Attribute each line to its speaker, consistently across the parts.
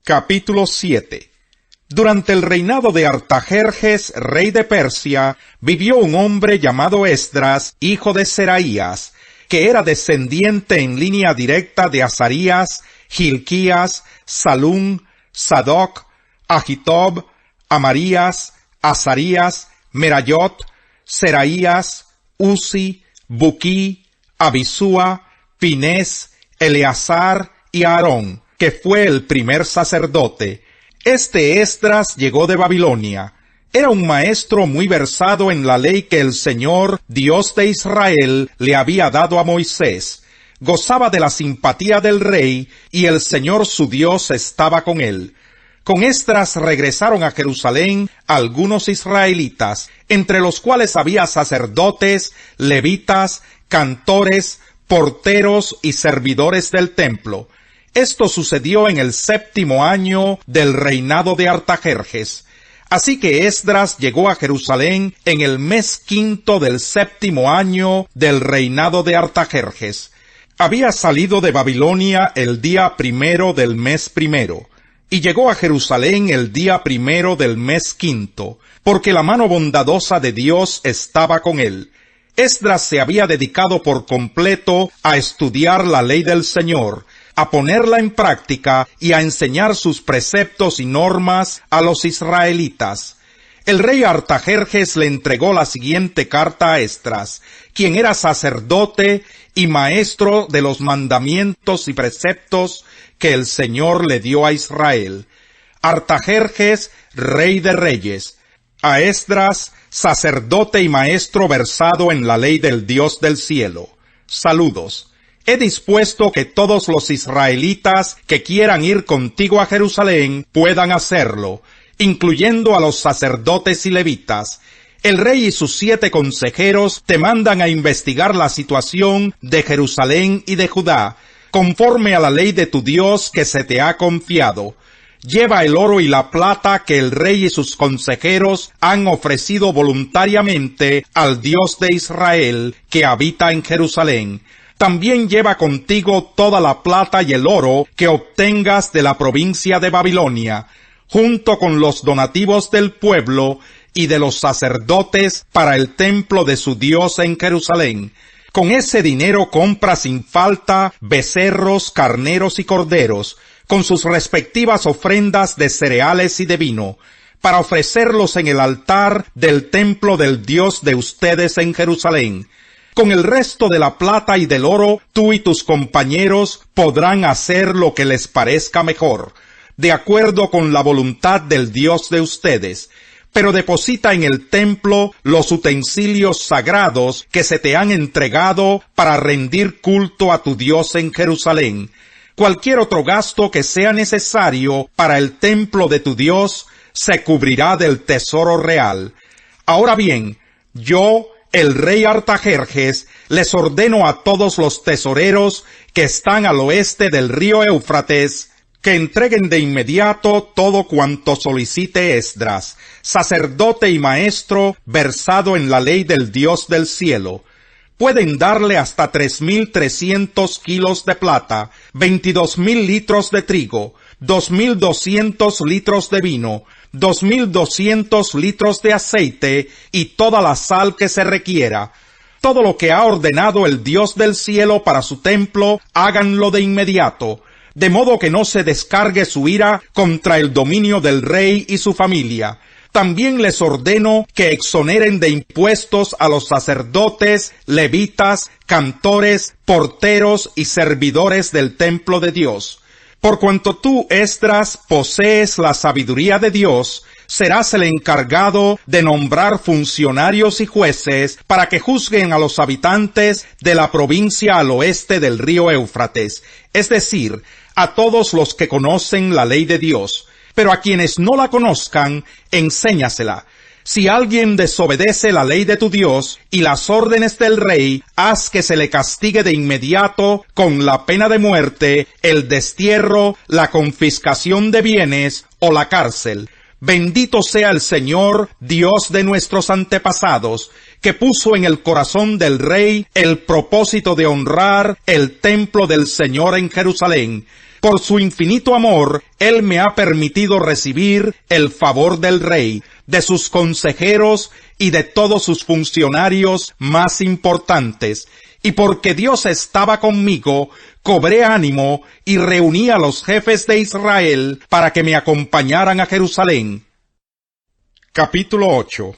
Speaker 1: Capítulo 7. Durante el reinado de Artajerjes, rey de Persia, vivió un hombre llamado Esdras, hijo de Seraías, que era descendiente en línea directa de Azarías, Hilquías, Salum, Sadoc, Agitob, Amarías, Azarías, Merayot, Seraías, Uzi, Buquí, Abisúa, Pinés, Eleazar y Aarón, que fue el primer sacerdote. Este Esdras llegó de Babilonia. Era un maestro muy versado en la ley que el Señor, Dios de Israel, le había dado a Moisés. Gozaba de la simpatía del rey, y el Señor su Dios estaba con él. Con Esdras regresaron a Jerusalén algunos israelitas, entre los cuales había sacerdotes, levitas, cantores, porteros y servidores del templo. Esto sucedió en el 7º año del reinado de Artajerjes. Así que Esdras llegó a Jerusalén en el mes 5 del 7º año del reinado de Artajerjes. Había salido de Babilonia el día 1 del mes 1, y llegó a Jerusalén el día 1 del mes 5, porque la mano bondadosa de Dios estaba con él. Esdras se había dedicado por completo a estudiar la ley del Señor, a ponerla en práctica y a enseñar sus preceptos y normas a los israelitas. El rey Artajerjes le entregó la siguiente carta a Esdras, quien era sacerdote y maestro de los mandamientos y preceptos que el Señor le dio a Israel. Artajerjes, rey de reyes. A Esdras, sacerdote y maestro versado en la ley del Dios del cielo. Saludos. He dispuesto que todos los israelitas que quieran ir contigo a Jerusalén puedan hacerlo, incluyendo a los sacerdotes y levitas. El rey y sus 7 consejeros te mandan a investigar la situación de Jerusalén y de Judá, conforme a la ley de tu Dios que se te ha confiado. Lleva el oro y la plata que el rey y sus consejeros han ofrecido voluntariamente al Dios de Israel que habita en Jerusalén. También lleva contigo toda la plata y el oro que obtengas de la provincia de Babilonia, junto con los donativos del pueblo y de los sacerdotes para el templo de su Dios en Jerusalén. Con ese dinero compra sin falta becerros, carneros y corderos, con sus respectivas ofrendas de cereales y de vino, para ofrecerlos en el altar del templo del Dios de ustedes en Jerusalén. Con el resto de la plata y del oro, tú y tus compañeros podrán hacer lo que les parezca mejor, de acuerdo con la voluntad del Dios de ustedes. Pero deposita en el templo los utensilios sagrados que se te han entregado para rendir culto a tu Dios en Jerusalén. Cualquier otro gasto que sea necesario para el templo de tu Dios se cubrirá del tesoro real. Ahora bien, yo, el rey Artajerjes, les ordeno a todos los tesoreros que están al oeste del río Éufrates que entreguen de inmediato todo cuanto solicite Esdras, sacerdote y maestro versado en la ley del Dios del cielo. Pueden darle hasta 3,300 kilos de plata, 22,000 litros de trigo, 2,200 litros de vino, 2,200 litros de aceite y toda la sal que se requiera. Todo lo que ha ordenado el Dios del cielo para su templo, háganlo de inmediato, de modo que no se descargue su ira contra el dominio del rey y su familia. También les ordeno que exoneren de impuestos a los sacerdotes, levitas, cantores, porteros y servidores del templo de Dios. Por cuanto tú, Esdras, posees la sabiduría de Dios, serás el encargado de nombrar funcionarios y jueces para que juzguen a los habitantes de la provincia al oeste del río Éufrates, es decir, a todos los que conocen la ley de Dios. Pero a quienes no la conozcan, enséñasela. Si alguien desobedece la ley de tu Dios y las órdenes del rey, haz que se le castigue de inmediato con la pena de muerte, el destierro, la confiscación de bienes o la cárcel. Bendito sea el Señor, Dios de nuestros antepasados, que puso en el corazón del rey el propósito de honrar el templo del Señor en Jerusalén. Por su infinito amor, Él me ha permitido recibir el favor del rey, de sus consejeros y de todos sus funcionarios más importantes. Y porque Dios estaba conmigo, cobré ánimo y reuní a los jefes de Israel para que me acompañaran a Jerusalén. Capítulo 8.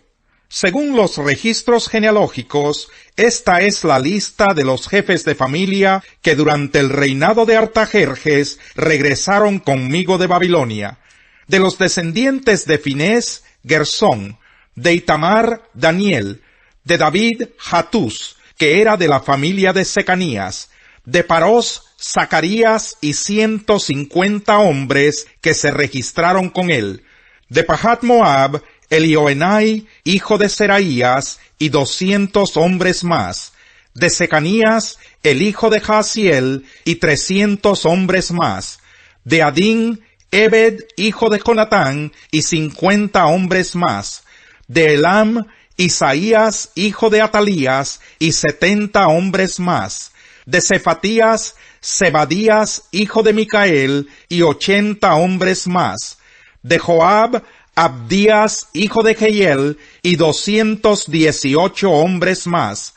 Speaker 1: Según los registros genealógicos, esta es la lista de los jefes de familia que durante el reinado de Artajerjes regresaron conmigo de Babilonia. De los descendientes de Finés, Gersón; de Itamar, Daniel; de David, Hatús, que era de la familia de Secanías; de Parós, Zacarías y 150 hombres que se registraron con él; de Pahat Moab, Elioenai, hijo de Seraías, y 200 hombres más; de Secanías, el hijo de Jaasiel, y 300 hombres más; de Adín, Ebed, hijo de Jonatán, y 50 hombres más; de Elam, Isaías, hijo de Atalías, y 70 hombres más; de Cefatías, Zebadías, hijo de Micael, y 80 hombres más; de Joab, Abdías, hijo de Jehiel, y 218 hombres más;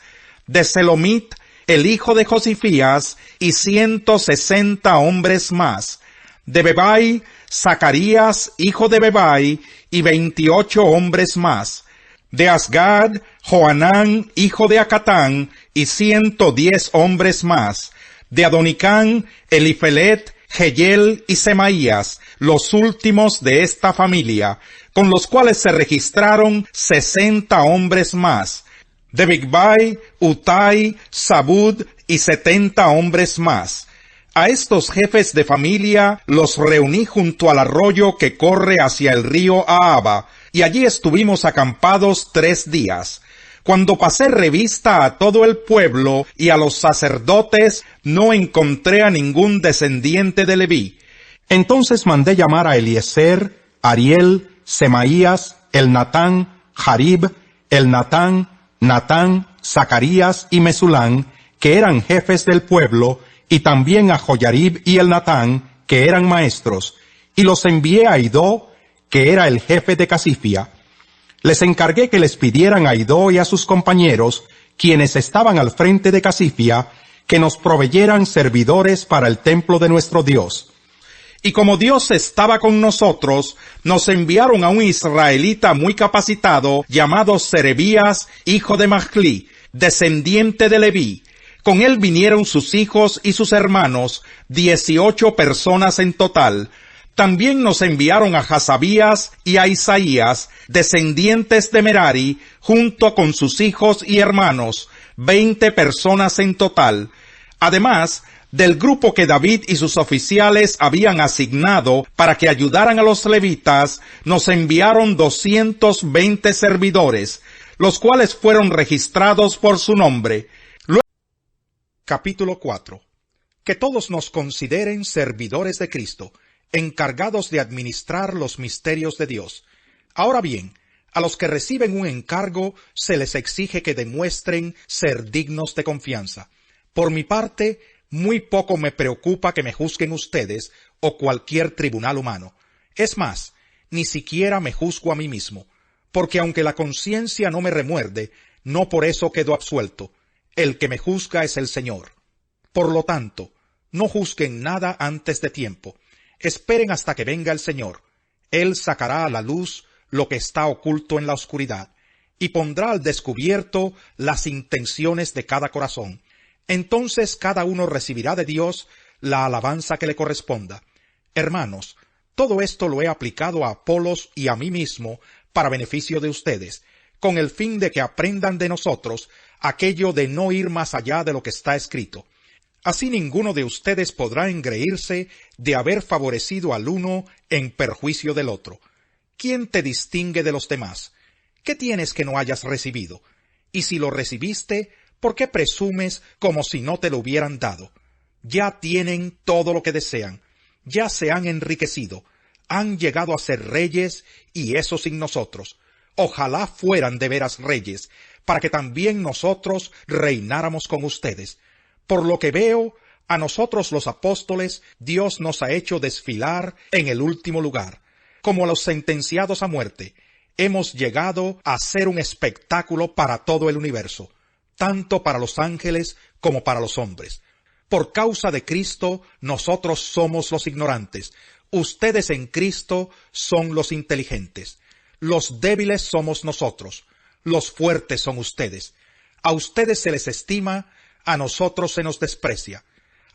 Speaker 1: de Selomit, el hijo de Josifías, y 160 hombres más; de Bebai, Zacarías, hijo de Bebai, y 28 hombres más; de Asgad, Joanán, hijo de Acatán, y 110 hombres más; de Adonicán, Elifelet, Jehiel y Semaías, los últimos de esta familia, con los cuales se registraron 60 hombres más; de Bigvai, Utai, Zabud y 70 hombres más. A estos jefes de familia los reuní junto al arroyo que corre hacia el río Ahava, y allí estuvimos acampados 3 días. Cuando pasé revista a todo el pueblo y a los sacerdotes, no encontré a ningún descendiente de Leví. Entonces mandé llamar a Eliezer, Ariel, Semaías, Elnatán, Jarib, Elnatán, Natán, Zacarías y Mesulán, que eran jefes del pueblo, y también a Joyarib y Elnatán, que eran maestros, y los envié a Idó, que era el jefe de Casifia. Les encargué que les pidieran a Idó y a sus compañeros, quienes estaban al frente de Casifia, que nos proveyeran servidores para el templo de nuestro Dios. Y como Dios estaba con nosotros, nos enviaron a un israelita muy capacitado, llamado Serebías, hijo de Mahli, descendiente de Leví. Con él vinieron sus hijos y sus hermanos, 18 personas en total. También nos enviaron a Hasabías y a Isaías, descendientes de Merari, junto con sus hijos y hermanos, 20 personas en total. Además, del grupo que David y sus oficiales habían asignado para que ayudaran a los levitas, nos enviaron 220 servidores, los cuales fueron registrados por su nombre. Capítulo 4. Que todos nos consideren servidores de Cristo, encargados de administrar los misterios de Dios. Ahora bien, a los que reciben un encargo se les exige que demuestren ser dignos de confianza. Por mi parte, muy poco me preocupa que me juzguen ustedes o cualquier tribunal humano. Es más, ni siquiera me juzgo a mí mismo, porque aunque la conciencia no me remuerde, no por eso quedo absuelto. El que me juzga es el Señor. Por lo tanto, no juzguen nada antes de tiempo. Esperen hasta que venga el Señor. Él sacará a la luz lo que está oculto en la oscuridad, y pondrá al descubierto las intenciones de cada corazón. Entonces cada uno recibirá de Dios la alabanza que le corresponda. Hermanos, todo esto lo he aplicado a Apolos y a mí mismo para beneficio de ustedes, con el fin de que aprendan de nosotros aquello de no ir más allá de lo que está escrito. Así ninguno de ustedes podrá engreírse de haber favorecido al uno en perjuicio del otro. ¿Quién te distingue de los demás? ¿Qué tienes que no hayas recibido? Y si lo recibiste, ¿por qué presumes como si no te lo hubieran dado? Ya tienen todo lo que desean, ya se han enriquecido, han llegado a ser reyes, y eso sin nosotros. Ojalá fueran de veras reyes, para que también nosotros reináramos con ustedes. Por lo que veo, A nosotros los apóstoles, Dios nos ha hecho desfilar en el último lugar. Como los sentenciados a muerte, hemos llegado a ser un espectáculo para todo el universo, tanto para los ángeles como para los hombres. Por causa de Cristo, nosotros somos los ignorantes. Ustedes en Cristo son los inteligentes. Los débiles somos nosotros. Los fuertes son ustedes. A ustedes se les estima, a nosotros se nos desprecia.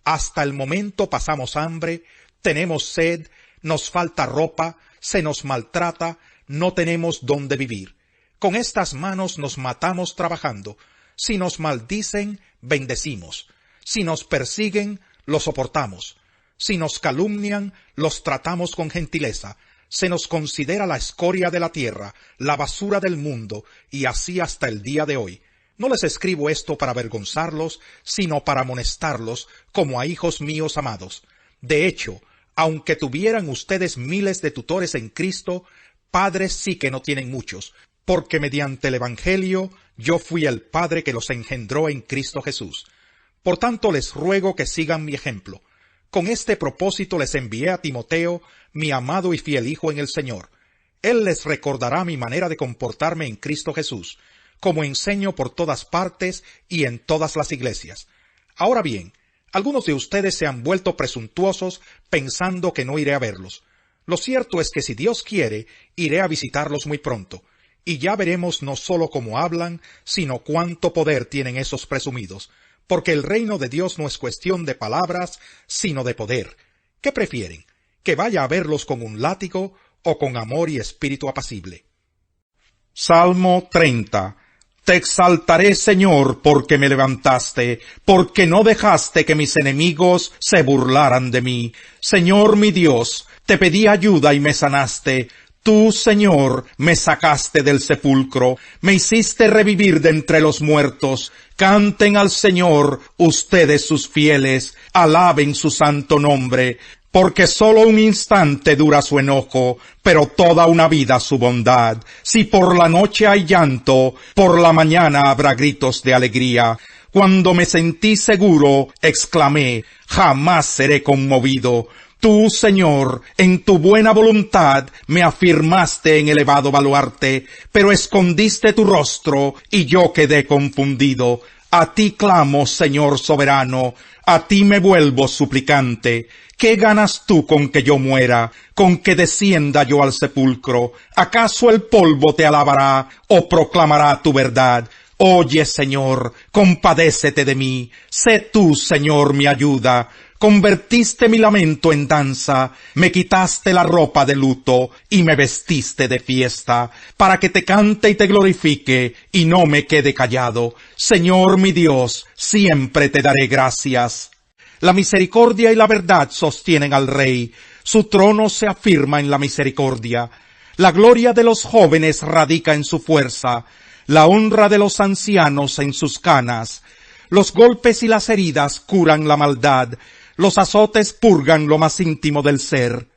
Speaker 1: Hasta el momento pasamos hambre, tenemos sed, nos falta ropa, se nos maltrata, no tenemos dónde vivir. Con estas manos nos matamos trabajando. Si nos maldicen, bendecimos. Si nos persiguen, lo soportamos. Si nos calumnian, los tratamos con gentileza. Se nos considera la escoria de la tierra, la basura del mundo, y así hasta el día de hoy. No les escribo esto para avergonzarlos, sino para amonestarlos como a hijos míos amados. De hecho, aunque tuvieran ustedes miles de tutores en Cristo, padres sí que no tienen muchos, porque mediante el Evangelio yo fui el Padre que los engendró en Cristo Jesús. Por tanto les ruego que sigan mi ejemplo. Con este propósito les envié a Timoteo, mi amado y fiel hijo en el Señor. Él les recordará mi manera de comportarme en Cristo Jesús, como enseño por todas partes y en todas las iglesias. Ahora bien, algunos de ustedes se han vuelto presuntuosos pensando que no iré a verlos. Lo cierto es que si Dios quiere, iré a visitarlos muy pronto, y ya veremos no solo cómo hablan, sino cuánto poder tienen esos presumidos, porque el reino de Dios no es cuestión de palabras, sino de poder. ¿Qué prefieren? ¿Que vaya a verlos con un látigo o con amor y espíritu apacible? Salmo 30. Te exaltaré, Señor, porque me levantaste, porque no dejaste que mis enemigos se burlaran de mí. Señor mi Dios, te pedí ayuda y me sanaste. Tú, Señor, me sacaste del sepulcro, me hiciste revivir de entre los muertos. Canten al Señor, ustedes sus fieles, alaben su santo nombre, porque sólo un instante dura su enojo, pero toda una vida su bondad. Si por la noche hay llanto, por la mañana habrá gritos de alegría. Cuando me sentí seguro, exclamé, jamás seré conmovido. Tú, Señor, en tu buena voluntad me afirmaste en elevado baluarte, pero escondiste tu rostro y yo quedé confundido. A ti clamo, Señor soberano, a ti me vuelvo suplicante. ¿Qué ganas tú con que yo muera, con que descienda yo al sepulcro? ¿Acaso el polvo te alabará o proclamará tu verdad? Oye, Señor, compadécete de mí. Sé tú, Señor, mi ayuda. Convertiste mi lamento en danza, me quitaste la ropa de luto y me vestiste de fiesta, para que te cante y te glorifique y no me quede callado. Señor mi Dios, siempre te daré gracias. La misericordia y la verdad sostienen al Rey, su trono se afirma en la misericordia. La gloria de los jóvenes radica en su fuerza, la honra de los ancianos en sus canas. Los golpes y las heridas curan la maldad, los azotes purgan lo más íntimo del ser.